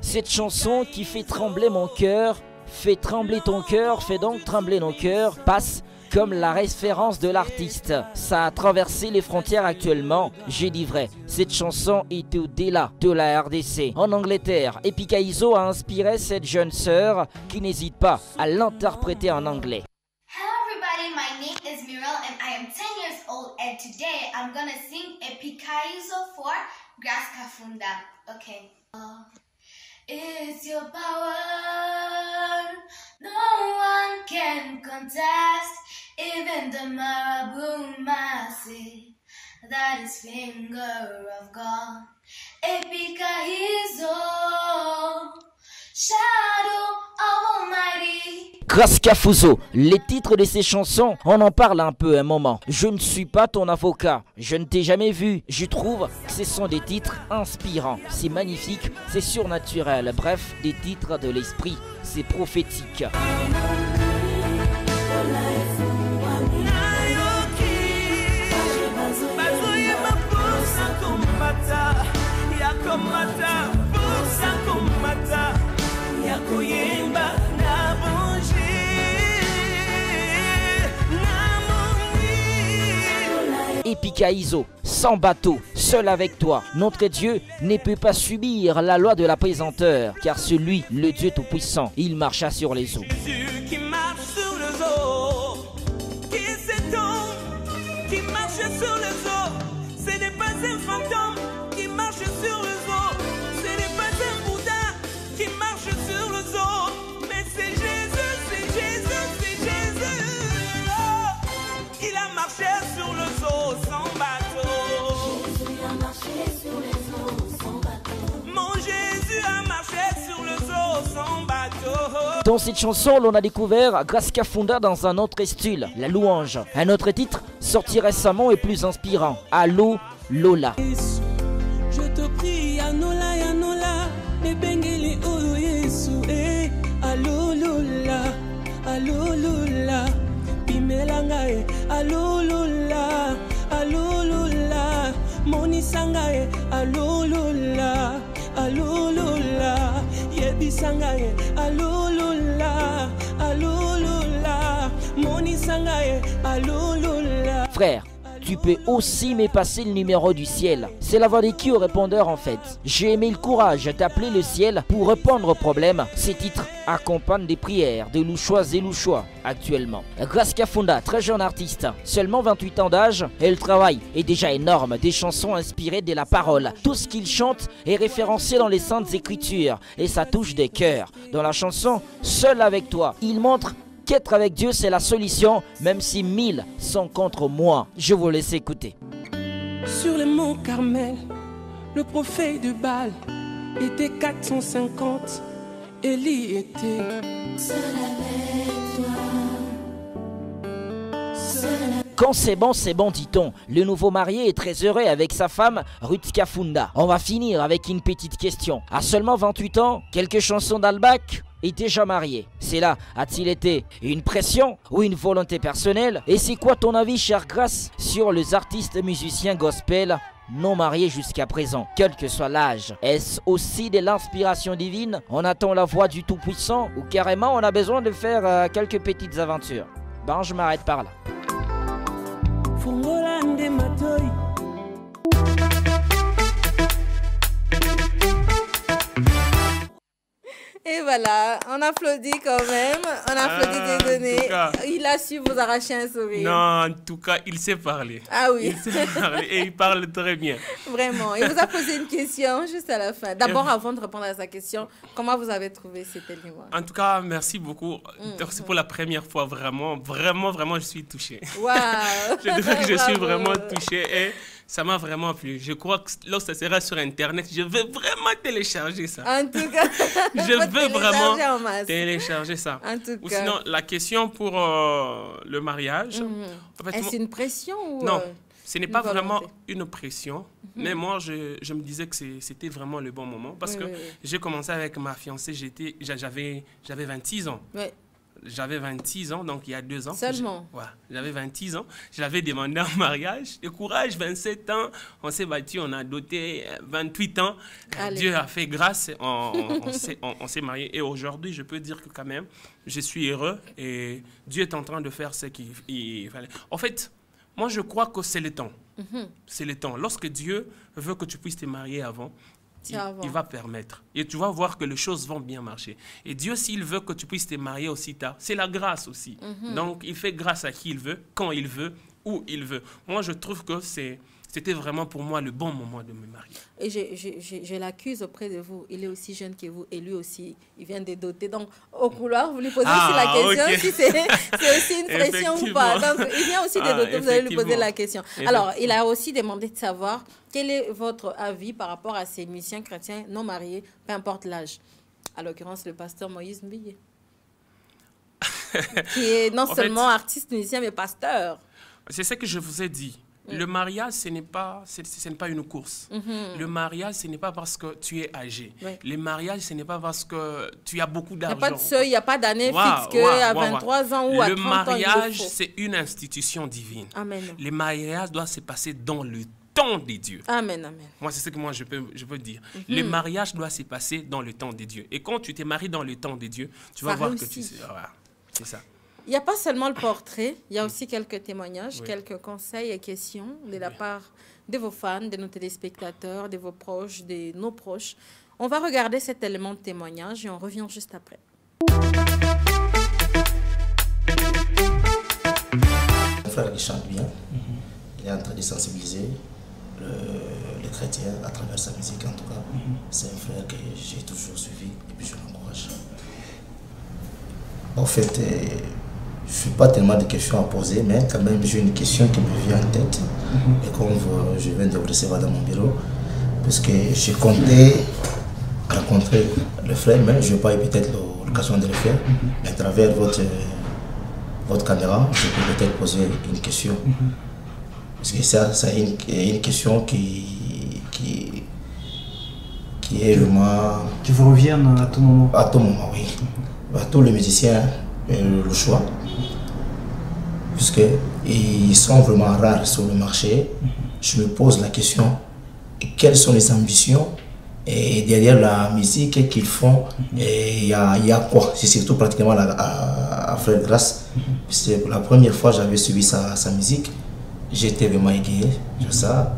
[SPEAKER 3] Cette chanson qui fait trembler mon cœur, fait trembler ton cœur, fait donc trembler nos cœurs, passe comme la référence de l'artiste. Ça a traversé les frontières actuellement. J'ai dit vrai, cette chanson est au-delà de la RDC. En Angleterre, Epikaizo a inspiré cette jeune sœur qui n'hésite pas à l'interpréter en anglais.
[SPEAKER 8] Hello everybody, my name is Muriel and I am 10 years old and today I'm gonna sing Epikaizo for Gracia Funda. Okay. It's your power, no one can contest, even the Marabout Massey, that is finger of God. Epikaizo, shadow of Almighty.
[SPEAKER 3] Grâce Kafuzo, les titres de ses chansons, on en parle un peu un moment. Je ne suis pas ton avocat, je ne t'ai jamais vu. Je trouve que ce sont des titres inspirants. C'est magnifique, c'est surnaturel. Bref, des titres de l'esprit, c'est prophétique. Epikaizo, sans bateau, seul avec toi. Notre Dieu ne peut pas subir la loi de la pesanteur, car celui, le Dieu Tout-Puissant, il marcha sur les eaux.
[SPEAKER 7] Jésus qui marche sur les eaux, qui s'étend, qui marche sur les eaux. Ce n'est pas un fantôme qui marche sur les eaux. Ce n'est pas un Bouddha qui marche sur les eaux. Mais c'est Jésus, c'est Jésus, c'est Jésus. Oh, il a marché sur les eaux sans bateau.
[SPEAKER 4] Jésus a marché sur les eaux sans bateau.
[SPEAKER 7] Mon Jésus a marché sur les eaux sans bateau.
[SPEAKER 3] Dans cette chanson, l'on a découvert Grace Kafunda dans un autre style, la louange. Un autre titre, sorti récemment et plus inspirant, Allo Lola.
[SPEAKER 7] Je te prie, Anola, Anola, et Bengeli, oh Yesu, eh, Allo Lola, Allo Lola, Pimelanga, eh, Allo Lola, Allo Lola, Monisanga, eh, Allo Lola, Allo Lola, Yebisanga, eh, Allo Lola, Allo Lola, Monisanga, eh, Allo Lola.
[SPEAKER 3] Frère, tu peux aussi me passer le numéro du ciel. C'est la voix de qui au répondeur en fait. J'ai aimé le courage d'appeler le ciel pour répondre aux problèmes. Ces titres accompagnent des prières de louchois et louchois actuellement. Grace Kafunda, très jeune artiste, seulement 28 ans d'âge, et le travail est déjà énorme. Des chansons inspirées de la parole. Tout ce qu'il chante est référencé dans les saintes écritures et ça touche des cœurs. Dans la chanson Seul avec toi, il montre qu'être avec Dieu c'est la solution, même si 1000 sont contre moi. Je vous laisse écouter.
[SPEAKER 7] Sur les monts Carmel, le prophète de Baal était 450. Élie était
[SPEAKER 4] Seul avec toi. Seul avec
[SPEAKER 3] Quand c'est bon, dit-on. Le nouveau marié est très heureux avec sa femme, Ruth Kafunda. On va finir avec une petite question. À seulement 28 ans, quelques chansons d'Albac est déjà marié. C'est là, a-t-il été une pression ou une volonté personnelle? Et c'est quoi ton avis, chère Grace, sur les artistes musiciens gospel non mariés jusqu'à présent, quel que soit l'âge? Est-ce aussi de l'inspiration divine? On attend la voix du Tout-Puissant ou carrément on a besoin de faire quelques petites aventures? Ben, je m'arrête par là.
[SPEAKER 7] Fungolande Matoi.
[SPEAKER 1] Et voilà, on applaudit quand même. On applaudit des données.
[SPEAKER 2] cas,
[SPEAKER 1] Il a su vous arracher un sourire.
[SPEAKER 2] Non, en tout cas, il sait parler.
[SPEAKER 1] Ah oui.
[SPEAKER 2] Il sait parler et il parle très bien.
[SPEAKER 1] Vraiment. Il vous a posé une question juste à la fin. D'abord, avant de répondre à sa question, comment vous avez trouvé cet élément?
[SPEAKER 2] En tout cas, merci beaucoup. Donc, c'est pour la première fois, vraiment, je suis touché.
[SPEAKER 1] Waouh.
[SPEAKER 2] Je dirais que je suis
[SPEAKER 1] Bravo.
[SPEAKER 2] vraiment touché et ça m'a vraiment plu. Je crois que lorsque ça sera sur Internet, je vais vraiment télécharger ça.
[SPEAKER 1] En tout cas,
[SPEAKER 2] Je veux vraiment
[SPEAKER 1] en masse.
[SPEAKER 2] télécharger ça.
[SPEAKER 1] En tout
[SPEAKER 2] Ou
[SPEAKER 1] cas.
[SPEAKER 2] sinon, la question pour le mariage. En fait,
[SPEAKER 1] Est-ce une pression ou
[SPEAKER 2] non, ce n'est
[SPEAKER 1] une
[SPEAKER 2] pas
[SPEAKER 1] volonté?
[SPEAKER 2] vraiment une pression, mais moi, je me disais que c'était vraiment le bon moment parce
[SPEAKER 1] Oui,
[SPEAKER 2] que
[SPEAKER 1] oui, oui.
[SPEAKER 2] j'ai commencé avec ma fiancée, j'avais 26 ans.
[SPEAKER 1] Oui.
[SPEAKER 2] J'avais 26 ans, donc il y a 2 ans.
[SPEAKER 1] Seulement.
[SPEAKER 2] Ouais, j'avais 26 ans. Je l'avais demandé en mariage. Le courage, 27 ans. On s'est battu, on a doté 28 ans.
[SPEAKER 1] Allez.
[SPEAKER 2] Dieu a fait grâce, on s'est mariés. Et aujourd'hui, je peux dire que quand même, je suis heureux et Dieu est en train de faire ce qu'il fallait. En fait, moi, je crois que c'est le temps. C'est le temps. Lorsque Dieu veut que tu puisses te marier avant, il va permettre. Et tu vas voir que les choses vont bien marcher. Et Dieu, s'il veut que tu puisses te marier aussi tard, c'est la grâce aussi. Donc, il fait grâce à qui il veut, quand il veut, où il veut. Moi, je trouve que c'est c'était vraiment pour moi le bon moment de me marier.
[SPEAKER 1] Et je l'accuse auprès de vous. Il est aussi jeune que vous et lui aussi, il vient de doter. Donc, au couloir, vous lui posez aussi la question
[SPEAKER 2] okay.
[SPEAKER 1] si c'est aussi une pression ou pas. Donc, il vient aussi de doter, vous allez lui poser la question. Alors, il a aussi demandé de savoir quel est votre avis par rapport à ces musiciens chrétiens non mariés, peu importe l'âge. À l'occurrence, le pasteur Moïse Mbiyé, qui est non seulement artiste, musicien, mais pasteur.
[SPEAKER 2] C'est ce que je vous ai dit. Le mariage, ce n'est pas une course. Le mariage, ce n'est pas parce que tu es âgé. Le mariage, ce n'est pas parce que tu as beaucoup d'argent.
[SPEAKER 1] Il n'y a pas de seuil, il n'y a pas d'année fixe qu'à 23 ans ou à 30 ans.
[SPEAKER 2] Le mariage, c'est une institution divine.
[SPEAKER 1] Amen.
[SPEAKER 2] Le mariage doit se passer dans le temps des dieux.
[SPEAKER 1] Amen, amen.
[SPEAKER 2] Moi, c'est ce que je peux dire. Le mariage doit se passer dans le temps des dieux. Et quand tu t'es marié dans le temps des dieux, tu vas voir que tu sais. Voilà, c'est ça.
[SPEAKER 1] Il n'y a pas seulement le portrait, il y a aussi quelques témoignages, quelques conseils et questions de la part de vos fans, de nos téléspectateurs, de vos proches, de nos proches. On va regarder cet élément de témoignage et on revient juste après.
[SPEAKER 9] Mon frère qui chante bien, il est en train de sensibiliser les chrétiens à travers sa musique en tout cas. C'est un frère que j'ai toujours suivi et puis je l'encourage. En fait, je n'ai pas tellement de questions à poser, mais quand même j'ai une question qui me vient en tête. Et comme je viens de vous recevoir dans mon bureau, parce que j'ai compté rencontrer le frère, mais je n'ai pas eu peut-être l'occasion de le faire. Mais à travers votre caméra, je peux peut-être poser une question. Parce que ça c'est une question qui est vraiment...
[SPEAKER 10] Qui vous revienne à tout moment.
[SPEAKER 9] À tout moment, oui. À tous les musiciens, le choix. Puisqu'ils sont vraiment rares sur le marché. Je me pose la question, quelles sont les ambitions et derrière la musique qu'ils font, il y a quoi? C'est surtout pratiquement à Frère Grâce. C'est pour la première fois que j'avais suivi sa musique. J'étais vraiment égayé sur ça.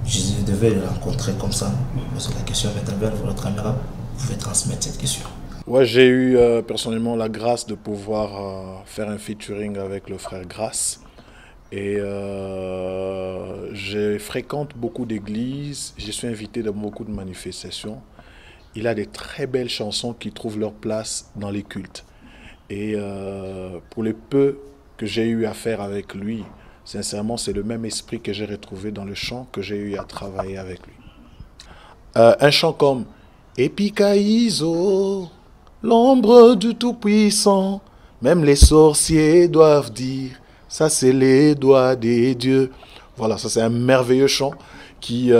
[SPEAKER 9] Je devais le rencontrer comme ça. Poser la question, mais à travers votre caméra, vous pouvez transmettre cette question.
[SPEAKER 6] Ouais, j'ai eu personnellement la grâce de pouvoir faire un featuring avec le frère Grâce. Et je fréquente beaucoup d'églises, je suis invité dans beaucoup de manifestations. Il a des très belles chansons qui trouvent leur place dans les cultes. Et pour les peu que j'ai eu à faire avec lui, sincèrement, c'est le même esprit que j'ai retrouvé dans le chant que j'ai eu à travailler avec lui. Un chant comme « Epikaïzo », l'ombre du Tout-Puissant, même les sorciers doivent dire, ça c'est les doigts des dieux. Voilà, ça c'est un merveilleux chant qui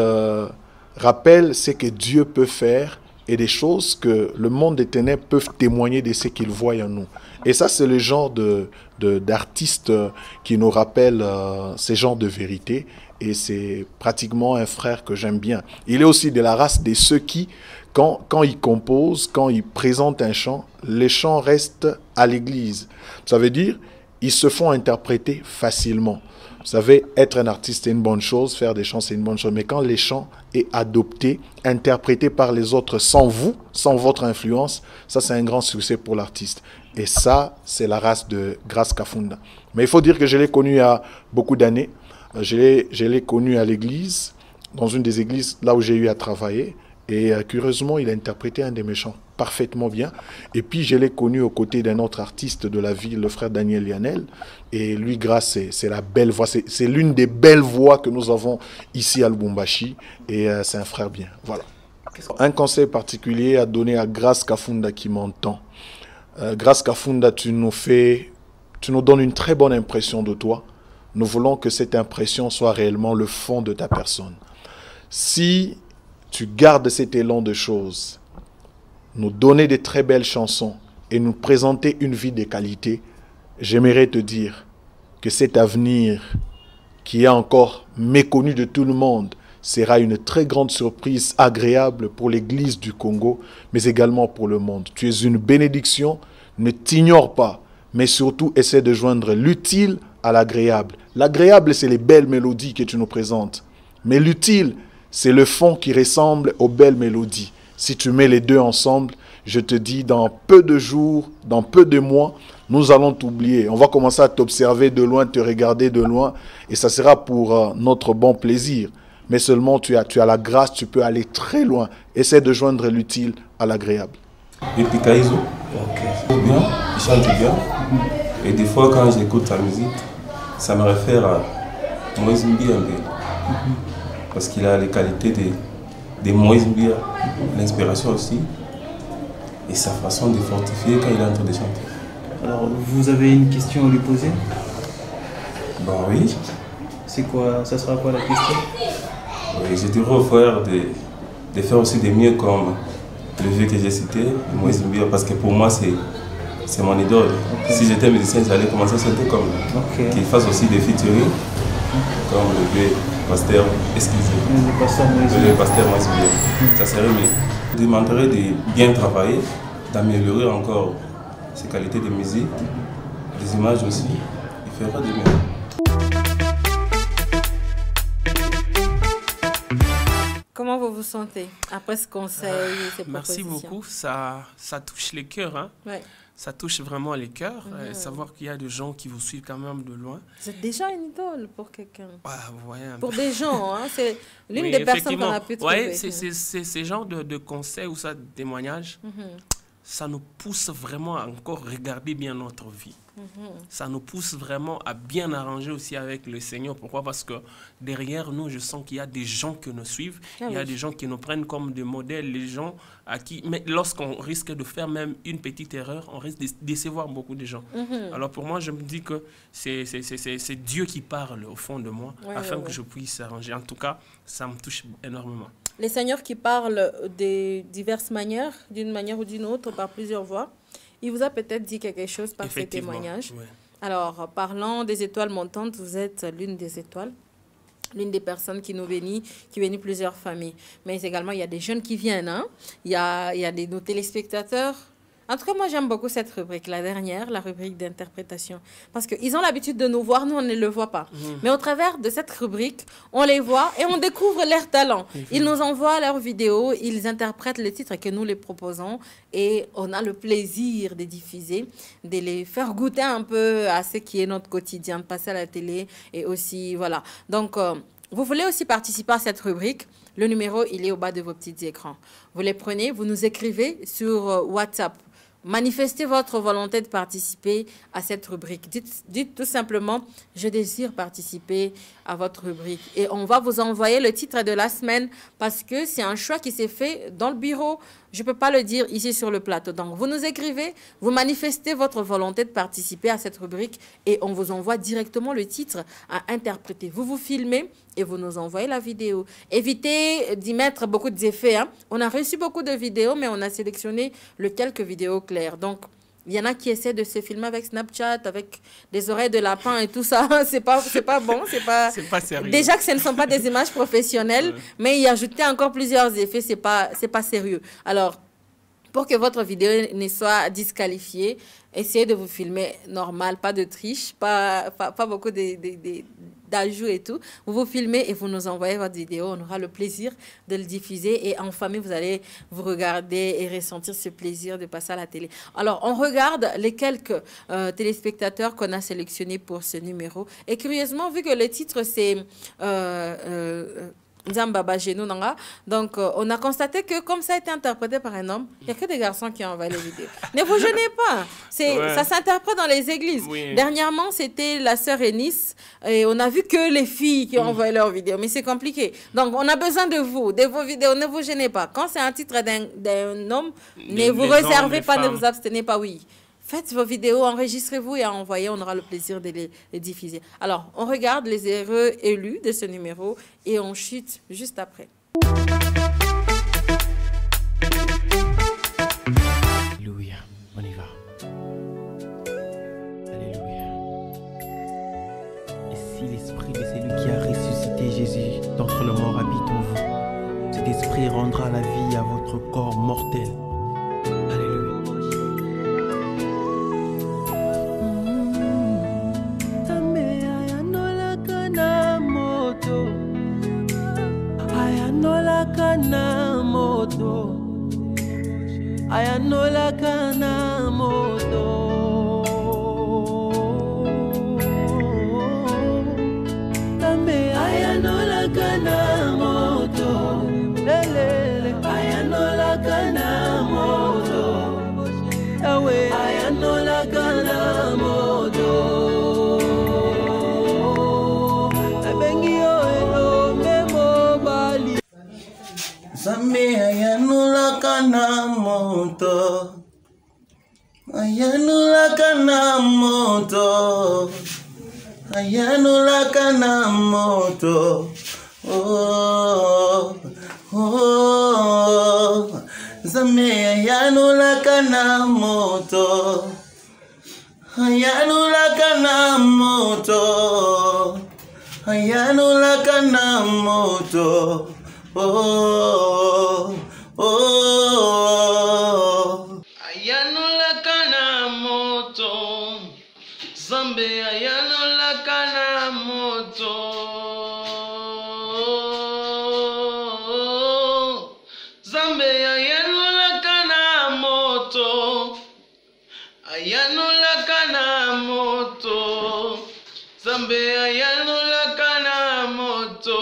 [SPEAKER 6] rappelle ce que Dieu peut faire et des choses que le monde des ténèbres peuvent témoigner de ce qu'ils voient en nous. Et ça c'est le genre d'artiste qui nous rappelle ces genres de vérité. Et c'est pratiquement un frère que j'aime bien. Il est aussi de la race de ceux qui, quand il compose, quand il présente un chant, les chants restent à l'église. Ça veut dire, ils se font interpréter facilement. Vous savez, être un artiste, c'est une bonne chose, faire des chants, c'est une bonne chose. Mais quand les chants est adopté, interprété par les autres sans vous, sans votre influence, ça c'est un grand succès pour l'artiste. Et ça, c'est la race de Grâce Kafunda. Mais il faut dire que je l'ai connu il y a beaucoup d'années. Je l'ai connu à l'église, dans une des églises là où j'ai eu à travailler. Et curieusement, il a interprété un de mes chants parfaitement bien. Et puis, je l'ai connu aux côtés d'un autre artiste de la ville, le frère Daniel Lionel. Et lui, Grâce, c'est la belle voix. C'est l'une des belles voix que nous avons ici à Lubumbashi. Et c'est un frère bien. Voilà. Un conseil particulier à donner à Grâce Kafunda qui m'entend. Grâce Kafunda, tu nous donnes une très bonne impression de toi. Nous voulons que cette impression soit réellement le fond de ta personne. Si tu gardes cet élan de choses, nous donner de très belles chansons et nous présenter une vie de qualité, j'aimerais te dire que cet avenir qui est encore méconnu de tout le monde sera une très grande surprise agréable pour l'Église du Congo, mais également pour le monde. Tu es une bénédiction, ne t'ignore pas, mais surtout essaie de joindre l'utile à l'agréable. L'agréable, c'est les belles mélodies que tu nous présentes, mais l'utile, c'est le fond qui ressemble aux belles mélodies. Si tu mets les deux ensemble, je te dis, dans peu de jours, dans peu de mois, nous allons t'oublier. On va commencer à t'observer de loin, te regarder de loin, et ça sera pour notre bon plaisir. mais seulement tu as la grâce, tu peux aller très loin. Essaie de joindre l'utile à l'agréable.
[SPEAKER 11] Et Pikaïzo, bien, il chante bien. Et des fois, quand j'écoute sa musique, ça me réfère à Moïse Mbia. Parce qu'il a les qualités de Moïse Mbia, l'inspiration aussi, et sa façon de fortifier quand il est en train de chanter.
[SPEAKER 10] Alors, vous avez une question à lui poser?
[SPEAKER 11] Ben oui.
[SPEAKER 10] C'est quoi? Ça sera quoi la question?
[SPEAKER 11] Oui, je dirais au frère de faire aussi des mieux comme le vieux que j'ai cité, Moïse Mbia, parce que pour moi c'est mon idole. Okay. Si j'étais musicien, j'allais commencer à chanter comme lui. Okay. Qu'il fasse aussi des featuring comme le vieux pasteur, excusez. Le pasteur Moïse Mbia. Ça serait mieux. Je demanderais de bien travailler, d'améliorer encore ses qualités de musique, des images aussi. Il fera de mieux.
[SPEAKER 1] Comment vous vous sentez après ce conseil, ces
[SPEAKER 2] Merci
[SPEAKER 1] propositions?
[SPEAKER 2] beaucoup, ça touche les cœurs. Hein.
[SPEAKER 1] Ouais.
[SPEAKER 2] Ça touche vraiment les cœurs. Savoir qu'il y a des gens qui vous suivent quand même de loin.
[SPEAKER 1] Vous êtes déjà une idole pour quelqu'un.
[SPEAKER 2] Ouais, vous voyez
[SPEAKER 1] pour des gens, hein, c'est l'une des personnes qu'on a pu trouver.
[SPEAKER 2] Oui, c'est ce genre de conseils ou ça, de témoignages, ça nous pousse vraiment à encore regarder bien notre vie. Ça nous pousse vraiment à bien arranger aussi avec le Seigneur. Pourquoi? Parce que derrière nous, je sens qu'il y a des gens qui nous suivent. Il y a des gens qui nous prennent comme des modèles, les gens à qui... Mais lorsqu'on risque de faire même une petite erreur, on risque de décevoir beaucoup de gens. Alors pour moi, je me dis que c'est Dieu qui parle au fond de moi afin que je puisse arranger. En tout cas, ça me touche énormément.
[SPEAKER 1] Les seigneurs qui parlent de diverses manières, d'une manière ou d'une autre, par plusieurs voies. Il vous a peut-être dit quelque chose par ces témoignages.
[SPEAKER 2] Oui.
[SPEAKER 1] Alors, parlant des étoiles montantes, vous êtes l'une des étoiles, l'une des personnes qui nous bénit, qui bénit plusieurs familles. Mais également, il y a des jeunes qui viennent. Hein? Il y a nos téléspectateurs. En tout cas, moi, j'aime beaucoup cette rubrique, la dernière, la rubrique d'interprétation. Parce qu'ils ont l'habitude de nous voir, nous, on ne le voit pas. Mais au travers de cette rubrique, on les voit et on découvre leur talent. Ils nous envoient leurs vidéos, ils interprètent les titres que nous les proposons et on a le plaisir de diffuser, de les faire goûter un peu à ce qui est notre quotidien, de passer à la télé et aussi, voilà. Donc, vous voulez aussi participer à cette rubrique? Le numéro, il est au bas de vos petits écrans. Vous les prenez, vous nous écrivez sur WhatsApp. Manifestez votre volonté de participer à cette rubrique. Dites tout simplement, je désire participer à votre rubrique. Et on va vous envoyer le titre de la semaine parce que c'est un choix qui s'est fait dans le bureau. Je ne peux pas le dire ici sur le plateau. Donc, vous nous écrivez, vous manifestez votre volonté de participer à cette rubrique et on vous envoie directement le titre à interpréter. Vous vous filmez et vous nous envoyez la vidéo. Évitez d'y mettre beaucoup d'effets. Hein. On a reçu beaucoup de vidéos, mais on a sélectionné quelques vidéos claires. Donc, il y en a qui essaient de se filmer avec Snapchat, avec des oreilles de lapin et tout ça. C'est pas bon, c'est pas
[SPEAKER 2] sérieux.
[SPEAKER 1] Déjà que ce ne sont pas des images professionnelles, mais y ajouter encore plusieurs effets, c'est pas sérieux. Alors, pour que votre vidéo ne soit disqualifiée, essayez de vous filmer normal, pas de triche, pas beaucoup d'ajouts et tout. Vous vous filmez et vous nous envoyez votre vidéo. On aura le plaisir de le diffuser et en famille, vous allez vous regarder et ressentir ce plaisir de passer à la télé. Alors, on regarde les quelques téléspectateurs qu'on a sélectionnés pour ce numéro. Et curieusement, vu que le titre, c'est... Nzamba Genou Nanga. Donc, on a constaté que comme ça a été interprété par un homme, il n'y a que des garçons qui ont envoyé les vidéos. Ne vous gênez pas. Ça s'interprète dans les églises. Oui. Dernièrement, c'était la sœur Eunice et on a vu que les filles qui ont envoyé leurs vidéos. Mais c'est compliqué. Donc, on a besoin de vous, de vos vidéos. Ne vous gênez pas. Quand c'est un titre d'un homme, ne vous réservez pas, ne vous abstenez pas. Oui. Faites vos vidéos, enregistrez-vous et envoyez, on aura le plaisir de les diffuser. Alors, on regarde les heureux élus de ce numéro et on chute juste après.
[SPEAKER 12] Alléluia, on y va. Alléluia. Et si l'esprit de celui qui a ressuscité Jésus d'entre les morts habite en vous, cet esprit rendra la vie à votre corps mortel.
[SPEAKER 7] Ayanola kana moto Tambe ayanola kana moto
[SPEAKER 13] Ayanulaka na moto, ayanulaka na moto, oh, oh, Zame ayanulaka na moto, ayanulaka na moto, ayanulaka na moto, oh, oh. Ayanulaka na moto, Zambe ayanulaka na moto, Zambe ayanulaka na moto, ayanulaka na moto, Zambe ayanulaka na moto.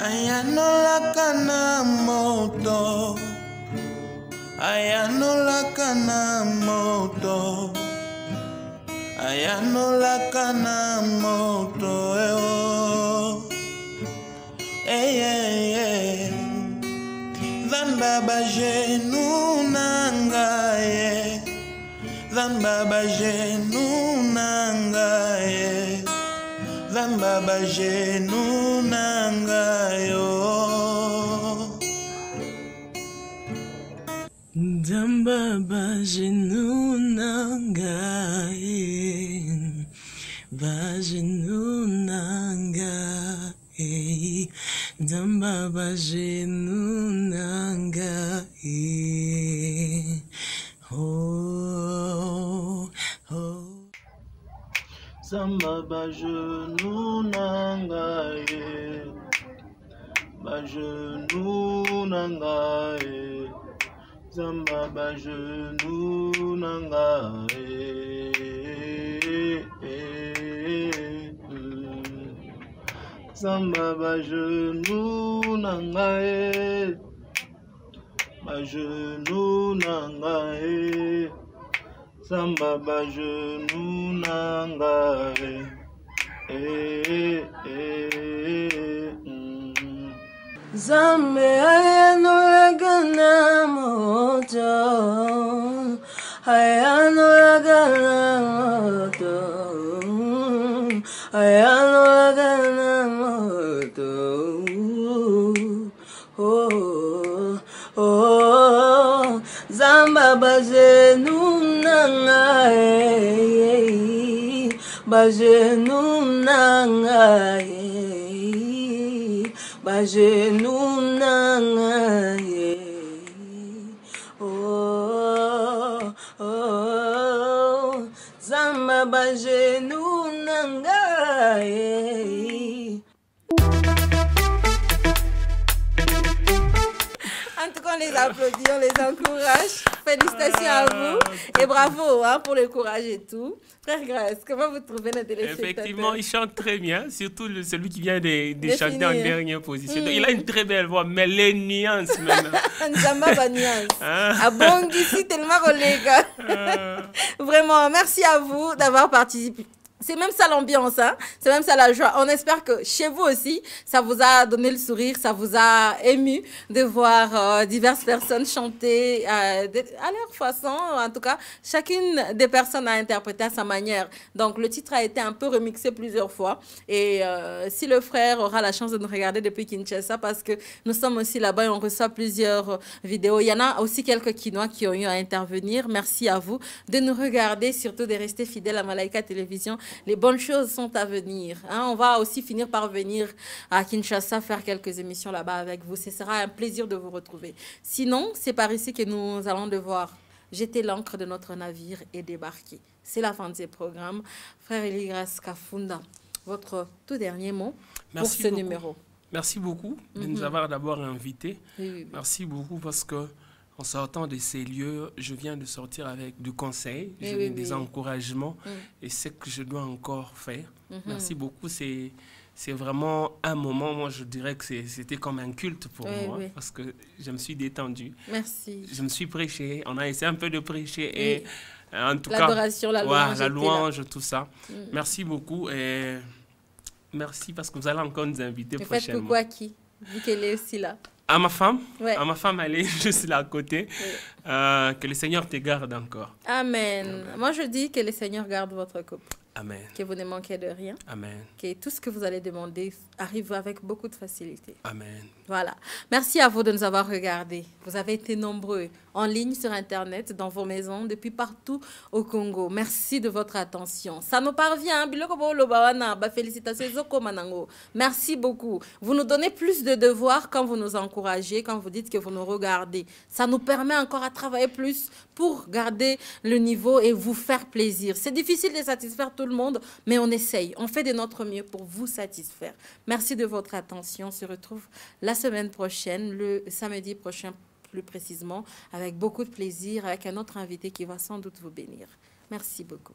[SPEAKER 13] Ayanolaka na moto, ayanolaka na moto, ayanolaka na moto, Zamba bajenu nangaye, Zamba bajenu nangaye, Zamba bajenu nangayo. Zamba bajenu nangaye, bajenu nangaye, Zamba bajenu nangaye, oh, oh. Zamba bajenu nangaye, bajenu nangaye, Zamba bajenu nangaye, Zamba bajenu nangaye, bajenu nangaye, Zamba bajenu nangaye, Zambe ayanulaka na moto, ayanulaka na moto, ayanulaka na moto, oh, oh, Zamba bajenu nangaye, bajenu nangaye, bajenu nangaye, oh, oh, Zamba bajenu nangaye.
[SPEAKER 1] En tout cas, on les applaudit, on les encourage. Félicitations à vous et bravo pour le courage et tout. Frère Grâce, comment vous trouvez notre téléspectateur?
[SPEAKER 2] Effectivement, il chante très bien, surtout celui qui vient de chanter en dernière position. Donc, il a une très belle voix, mais les nuances maintenant.
[SPEAKER 1] Nzamba ba nuance. Ah bon, ici tellement collègue. Vraiment, merci à vous d'avoir participé. C'est même ça l'ambiance, hein? C'est même ça la joie. On espère que chez vous aussi, ça vous a donné le sourire, ça vous a ému de voir diverses personnes chanter à leur façon. En tout cas, chacune des personnes a interprété à sa manière. Donc, le titre a été un peu remixé plusieurs fois. Et si le frère aura la chance de nous regarder depuis Kinshasa, parce que nous sommes aussi là-bas et on reçoit plusieurs vidéos. Il y en a aussi quelques Kinois qui ont eu à intervenir. Merci à vous de nous regarder, surtout de rester fidèles à Malaika Télévision. Les bonnes choses sont à venir. Hein? On va aussi finir par venir à Kinshasa faire quelques émissions là-bas avec vous. Ce sera un plaisir de vous retrouver. Sinon, c'est par ici que nous allons devoir jeter l'ancre de notre navire et débarquer. C'est la fin de ce programme. Frère Eligras Kafunda, votre tout dernier mot pour ce numéro.
[SPEAKER 2] Merci beaucoup de nous avoir d'abord invités.
[SPEAKER 1] Oui.
[SPEAKER 2] Merci beaucoup parce que en sortant de ces lieux, je viens de sortir avec du conseil, des encouragements et ce que je dois encore faire. Merci beaucoup. C'est vraiment un moment, moi je dirais que c'était comme un culte pour moi parce que je me suis détendu.
[SPEAKER 1] Merci.
[SPEAKER 2] Je me suis prêché, on a essayé un peu de prêcher et en tout cas,
[SPEAKER 1] l'adoration, la louange,
[SPEAKER 2] la louange, tout ça. Merci beaucoup et Merci parce que vous allez encore nous inviter
[SPEAKER 1] Vous
[SPEAKER 2] prochainement.
[SPEAKER 1] faites coucou à qui? Vu qu'elle est aussi là.
[SPEAKER 2] À ma femme,
[SPEAKER 1] Ouais.
[SPEAKER 2] à ma femme, elle est juste là à côté.
[SPEAKER 1] Oui.
[SPEAKER 2] Que le Seigneur te garde encore.
[SPEAKER 1] Amen. Moi, je dis que le Seigneur garde votre couple.
[SPEAKER 2] Amen.
[SPEAKER 1] Que vous ne manquez de rien.
[SPEAKER 2] Amen.
[SPEAKER 1] Que tout ce que vous allez demander arrive avec beaucoup de facilité.
[SPEAKER 2] Amen.
[SPEAKER 1] Voilà. Merci à vous de nous avoir regardés. Vous avez été nombreux en ligne sur Internet, dans vos maisons, depuis partout au Congo. Merci de votre attention. Ça nous parvient. Félicitations. Merci beaucoup. Vous nous donnez plus de devoirs quand vous nous encouragez, quand vous dites que vous nous regardez. Ça nous permet encore à travailler plus pour garder le niveau et vous faire plaisir. C'est difficile de satisfaire tout le monde, mais on essaye. On fait de notre mieux pour vous satisfaire. Merci de votre attention. On se retrouve la semaine prochaine, le samedi prochain plus précisément, avec beaucoup de plaisir, avec un autre invité qui va sans doute vous bénir. Merci beaucoup.